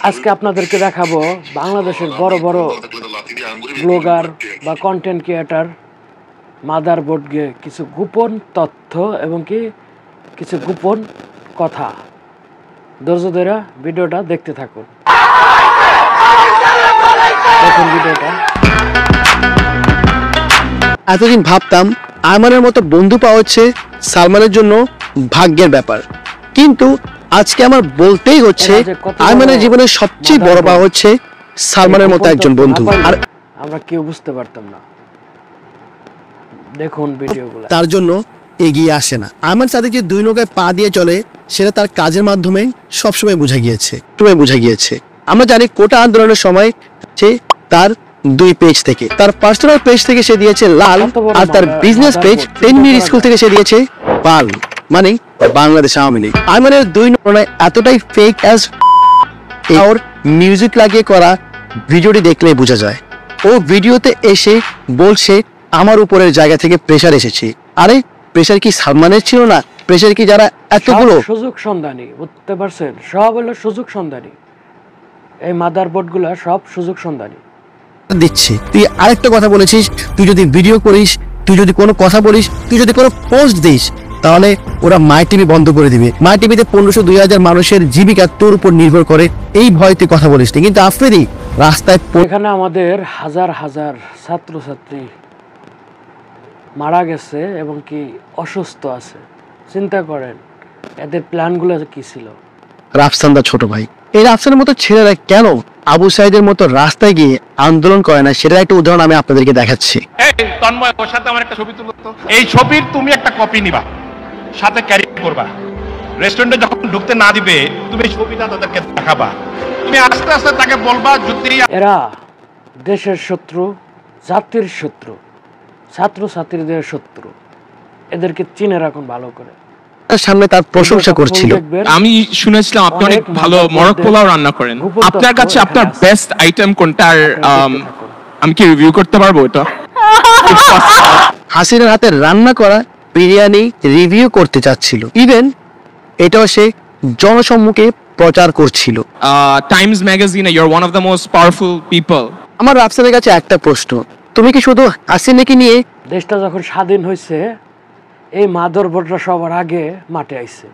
আজকে আপনাদেরকে দেখাবো বাংলাদেশের বড় বড় ব্লগার বা কন্টেন্ট ক্রিয়েটর মাদারবোর্ডে কিছু গোপন তথ্য এবং কি কিছু গোপন কথা। ধৈর্য ধরে ভিডিওটা দেখতে থাকুন। দেখুন ভিডিওটা। এতদিন ভাবতাম আরমানের মতো বন্ধু পাওয়া হচ্ছে সালমানের জন্য ভাগ্যের ব্যাপার, কিন্তু আজকে আমার বলতেই হচ্ছে আরমানের জীবনের সবচেয়ে বড় পাওয়া হচ্ছে সালমানের মতো একজন বন্ধু। আর আমরা কেউ বুঝতে পারতাম না। দেখুন ভিডিওগুলো। তার জন্য এগিয়ে আসে না। আরমান সাদিক যে দুই নৌকায় পা দিয়ে চলে সেটা তার কাজের মাধ্যমে সবসময় বোঝা গিয়েছে। আমরা জানি কোটা আন্দোলনের সময় সে তার দুই পেজ থেকে, তার পার্সোনাল পেজ থেকে সে দিয়েছে লাল, আর তার বিজনেস পেজ 10 মিনিট স্কুল থেকে সে দিয়েছে পাল, মানে বাংলাদেশ আওয়ামী লীগ। আরমানের দুই নৌকায় এতটাই ফেক অ্যাজ ওর মিউজিক লাগিয়ে করা ভিডিওটি দেখলেই বোঝা যায়। ও ভিডিওতে এসে বলছে আমার উপরের জায়গা থেকে প্রেসার এসেছে। আরে প্রেসার কি সালমানের ছিল না? প্রেসার কি যারা এতগুলো সুযোগ সন্ধানী, বুঝতে পারছেন? সব হলো সুযোগ সন্ধানী। এই মাদারবোর্ড গুলা সব সুযোগ সন্ধানী দিচ্ছে। তুই আরেকটা কথা বলেছিস, তুই যদি ভিডিও করিস, তুই যদি কোনো কথা বলিস, তুই যদি কোনো পোস্ট দিস, তাহলে ওরা মাই টিভি বন্ধ করে দিবে। মাই টিভিতে 1500-2000 মানুষের জীবিকা তোর উপর নির্ভর করে, এই ভয়ে তুই কথা বলিস না। কিন্তু আফ্রিদি রাস্তায় এখানে আমাদের হাজার হাজার ছাত্রছাত্রী মারা গেছে এবং কি অসুস্থ আছে। চিন্তা করেন এদের প্ল্যানগুলো কি ছিল। রাফসানদা ছোট ভাই, এই রাফসানের মতো ছেলেরা কেন আবু সাইদের মতো রাস্তায় গিয়ে আন্দোলন করে না, সেটার একটা উদাহরণ আমি আপনাদেরকে দেখাচ্ছি। তন্ময়, ওর সাথে আমার একটা ছবি তুলো তো। এই ছবির তুমি একটা কপি নিবা, সাথে ক্যারি করবা। রেস্টুরেন্টে যখন ঢুকতে না দিবে, তুমি ছবিটা তাদেরকে দেখাবা। তুমি আস্তে আস্তে তাকে বলবা যদি এরা দেশের শত্রু, জাতির শত্রু, ছাত্রছাত্রীদের শত্রু। এদেরকে চিনে রাখুন ভালো করে। সামনে তার প্রশংসা করছিল। আমি শুনেছিলাম আপনি অনেক ভালো মরক পোলাও রান্না করেন। আপনার কাছে আপনার বেস্ট আইটেম কোনটা? আর আমি কি রিভিউ করতে পারবো এটা? হাসিনার হাতে রান্না করা বিরিয়ানি রিভিউ করতে চাচ্ছিল। ইভেন এটাও সে জনসম্মুখে প্রচার করছিল। টাইমস ম্যাগাজিনে you are one of the most powerful people. আমার রাফসানের কাছে একটা প্রশ্ন, তুমি কি শুধু হাসিনাকে নিয়ে? দেশটা যখন স্বাধীন হয়েছে এই মাদারবোর্ডরা সবার আগে মাঠে আইছে,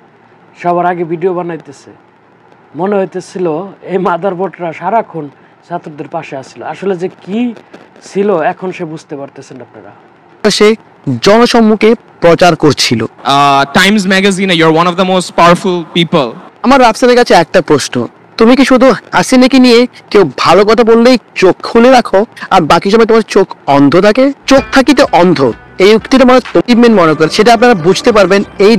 সবার আগে ভিডিও বানাইতেছে। মনে হইতেছিল এই মাদারবোর্ডরা সারাক্ষণ ছাত্রদের পাশে আসছিল। আসলে যে কি ছিল এখন সে বুঝতে পারতেছেন আপনারা। সে জনসম্মুখে প্রচার করছিল। টাইমস ম্যাগাজিনে you are one of the most powerful people. আমার রাফসানের কাছে একটা প্রশ্ন, তুমি কি শুধু হাসিনাকে নিয়ে কেউ ভালো কথা বললেই চোখ খুলে রাখো আর বাকি সময় তোমার চোখ অন্ধ থাকে? চোখ থাকিতে অন্ধ, এই উক্তিটা মনে মনে করে, সেটা আপনারা বুঝতে পারবেন এই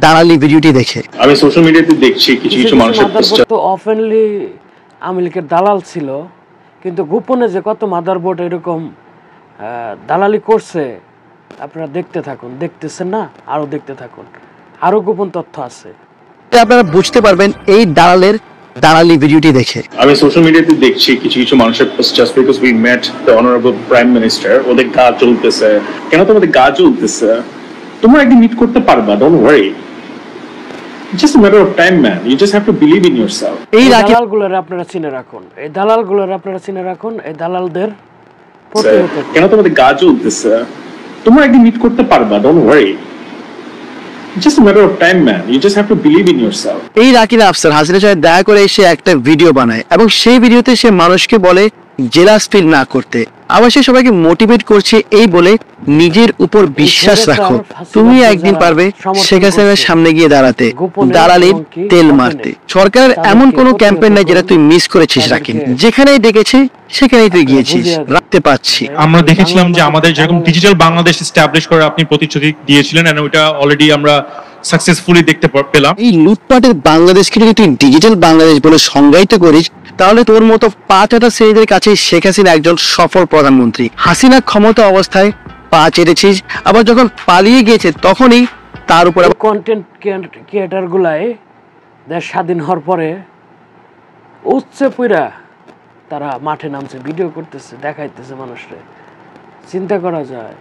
দালালি ভিডিওটি দেখে। আমি সোশ্যাল মিডিয়াতে দেখছি কিছু মানুষের তো অফেনলি আওয়ামী লীগের দালাল ছিল, কিন্তু গোপনে যে কত মাদারবোর্ড এরকম দালালি করছে আপনারা দেখতে থাকুন। দেখতেছেন না? আরো দেখতে থাকুন, আরো গোপন তথ্য আছে। আপনারা বুঝতে পারবেন এই দালালি ভিডিওটি দেখে। আমি সোশ্যাল মিডিয়াতে দেখছি কিছু মানুষের just because we mate the honourable prime minister, ওদের গা জ্বলতেছে। কেন তোমাদের গা জ্বলতেছে? তোমরা একদিন মিট করতে পারবা, don't worry, just a matter of time man, you just have to believe in yourself. এই দালালগুলোর আপনারা চিনে রাখুন, এই দালালদের প্রতিহত। কেন তোমাদের গা জ্বলতেছে? তোমরা একদিন মিট করতে পারবা, don't worry, just a matter of time man, you just have to believe in yourself. এই রাকিব আফসার হাসিনার সাথে দেখা করে এসে একটা ভিডিও বানায় এবং সেই ভিডিওতে সে মানুষকে বলে জেলাস ফিল না করতে। আবার সে সবাইকে মোটিভেট করছে এই বলে নিজের উপর বিশ্বাস রাখো, তুমি একদিন পারবে শেখ হাসিনার সামনে গিয়ে দাঁড়াতে, দালালির তেল মারতে। সরকারের এমন কোনো ক্যাম্পেইন নাই যেটা তুই মিস করেছিস রাকিব। যেখানেই ডেকেছে সেখানেই তুই গিয়েছিস, রাখতে পাচ্ছি। আমরা দেখেছিলাম যে আমাদের যেরকম ডিজিটাল বাংলাদেশ এস্টাবলিশ করে আপনি প্রতিশ্রুতি দিয়েছিলেন, আর ওইটা অলরেডি আমরা সাকসেসফুলি দেখতে পেলাম। এই লুটপাটের বাংলাদেশকে যদি তুই ডিজিটাল বাংলাদেশ বলে সংজ্ঞায়িত করিস, তাহলে তোর মতো পা চাটা শ্রেণীদের কাছে শেখ হাসিনা একজন সফল প্রধানমন্ত্রী। হাসিনা ক্ষমতা অবস্থায় পা চেটেছিস, আবার যখন পালিয়ে গিয়েছে তখনই তার উপর কন্টেন্ট ক্রিয়েটর গুলাই দেশ স্বাধীন হওয়ার পরে উচ্চে পুরা তারা মাঠে নামছে, ভিডিও করতেছে, দেখাইতেছে মানুষরে। চিন্তা করা যায়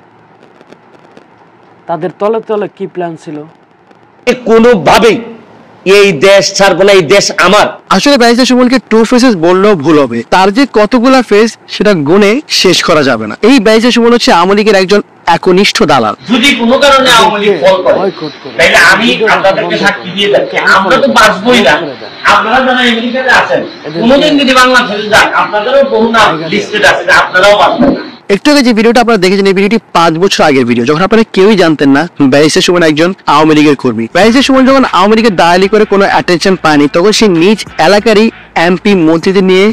তাদের তলে তলে কি প্ল্যান ছিল। কোনোভাবেই এই দেশ ছাড়বো না, এই দেশ আমার। আসলে ব্যারিস্টার সুমনকে টু ফেসেস বললেও ভুল হবে, তার যে কতগুলা ফেস সেটা গুণে শেষ করা যাবে না। এই ব্যারিস্টার সুমন হচ্ছে আওয়ামী লীগের একজন একনিষ্ঠ দালাল। যদি কোনো কারণে আওয়ামী লীগ ফল করে তাহলে আমি আপনাদেরকে সাক্ষী দিয়ে যাচ্ছি, আমরা তো বাঁচবই না। আপনারা যারা আমেরিকাতে আছেন, কোনোদিন যদি বাংলাদেশে যান, আপনাদেরও বহু নাম লিস্টেড আছে, আপনারাও বাঁচবেন না। একটু আগে যে ভিডিওটা আপনারা দেখেছেন, এই ভিডিওটি 5 বছর আগের ভিডিও, যখন আপনারা কেউই জানতেন না ব্যারিস্টার সুমন একজন আওয়ামী লীগের কর্মী। ব্যারিস্টার সুমন যখন আওয়ামী লীগের দালালি করে কোনো অ্যাটেনশন পায়নি, তখন সে নিজ এলাকারই এমপি মন্ত্রীদের নিয়ে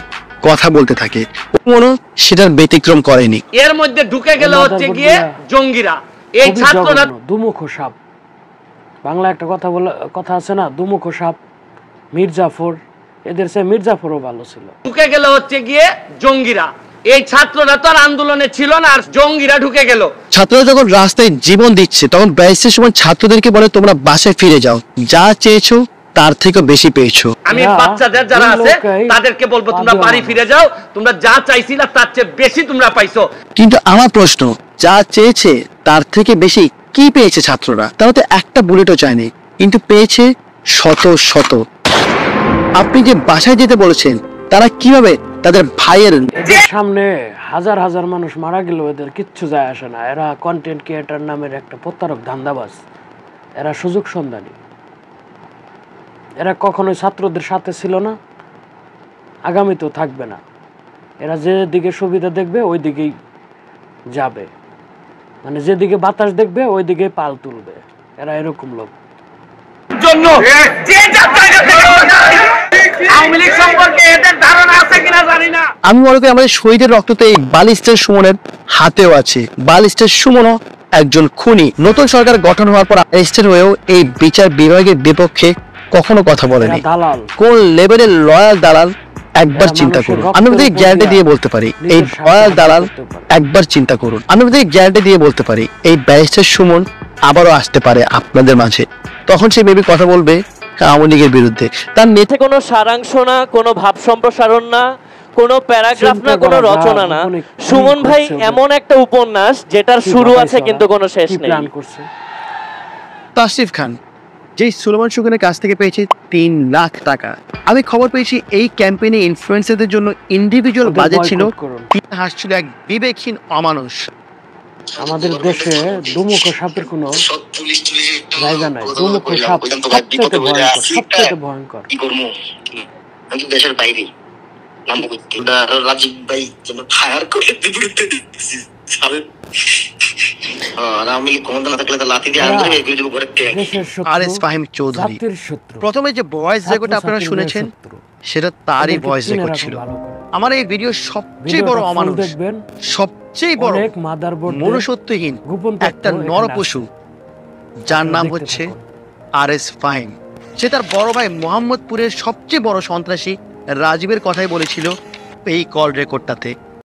কথা বলতে থাকে, কোনো সেটার ব্যতিক্রম করেনি। এর মধ্যে ঢুকে গেল হচ্ছে গিয়ে জঙ্গিরা, এই ছাত্ররা দুমুখ সাপ। বাংলা একটা কথা আছে না, দুমুখ সাপ। মির্জাফর, এদের সে মির্জাফরও ভালো ছিল। ঢুকে গেল হচ্ছে গিয়ে জঙ্গিরা, এই ছাত্ররা তো আর আন্দোলনে ছিল না, আর জঙ্গিরা ঢুকে গেল। ছাত্ররা যখন রাস্তায় জীবন দিচ্ছে, তখন ব্যারিস্টার সুমন ছাত্রদেরকে বলে তোমরা বাসায় ফিরে যাও, যা চেয়েছো তার থেকে বেশি পেয়েছো। আমি বাচ্চাদের যারা আছে তাদেরকে বলবো তোমরা বাড়ি ফিরে যাও, তোমরা যা চাইছিলা তার চেয়ে বেশি তোমরা পাইছো। কিন্তু আমার প্রশ্ন, যা চেয়েছে তার থেকে বেশি কি পেয়েছে ছাত্ররা? তারা তো একটা বুলেটও চায়নি, কিন্তু পেয়েছে শত শত। আপনি যে বাসায় যেতে বলেছেন, তারা কিভাবে তাদের ভাইয়ের এদের সামনে হাজার হাজার মানুষ মারা গেল, এদের কিচ্ছু যায় আসে না। এরা কন্টেন্ট ক্রিয়েটর নামের একটা প্রতারক, ধান্দাবাজ। এরা সুযোগ সন্ধানী। এরা কখনোই ছাত্রদের সাথে ছিল না, আগামীতেও থাকবে না। এরা যে দিকে সুবিধা দেখবে ওই দিকেই যাবে, মানে যেদিকে বাতাস দেখবে ওই দিকে পাল তুলবে। এরা এরকম লোক। জন্য যে আওয়ামী লীগ সম্পর্কে এদের ধারণা আছে কিনা জানি না। আমি মনে করি আমাদের শহীদের রক্ত তো এই ব্যারিস্টার সুমনের হাতেও আছে। ব্যারিস্টার সুমনও একজন খুনি। নতুন সরকার গঠন হওয়ার পর অ্যারেস্টেড হয়েও এই বিচার বিভাগের বিপক্ষে কখনো কথা বলেনি। দালাল, কোন লেভেলের লয়াল দালাল একবার চিন্তা করুন। আমি আপনাদের গ্যারান্টি দিয়ে বলতে পারি, এই লয়াল দালাল একবার চিন্তা করুন। আমি আপনাদের গ্যারান্টি দিয়ে বলতে পারি, এই ব্যারিস্টার সুমন আবারও আসতে পারে আপনাদের মাঝে। তখন সে মেবি কথা বলবে আওয়ামী লীগের বিরুদ্ধে। তার নেতা কোনো সারাংশ না, কোনো ভাব সম্প্রসারণ না, কোনো প্যারাগ্রাফ না, কোনো রচনা না। সুমন ভাই এমন একটা উপন্যাস যেটার শুরু আছে কিন্তু কোনো শেষ নেই। তাসরিফ খান যেই সুলেমান সুখানের কাছ থেকে পেয়েছে 3 লাখ টাকা। আমি খবর পেয়েছি এই ক্যাম্পেইনে ইনফ্লুয়েন্সারদের জন্য ইন্ডিভিজুয়াল বাজেট ছিল 3 হাসছিল এক বিবেকহীন অমানুষ। আমাদের দেশে দুমুখ সাপের কোনো জায়গা নাই। দুমুখ সাপ সবচেয়ে ভয়ঙ্কর, সবচেয়ে ভয়ঙ্কর। কি করবো, আমি তো দেশের বাইরে রাজীব ভাই যেন ফায়ার করে প্রথমে যে ভয়েস রেকর্ডটা আপনারা শুনেছেন সেটা তারই ভয়েস রেকর্ড ছিল। আমার এই ভিডিও সবচেয়ে বড় অমানুষ, সবচেয়ে বড় মনুষ্যত্বহীন একটা নরপশু, যার নাম হচ্ছে RS ফাহিম। সে তার বড় ভাই মোহাম্মদপুরের সবচেয়ে বড় সন্ত্রাসী রাজীবের কথাই বলেছিল এই কল রেকর্ডটাতে।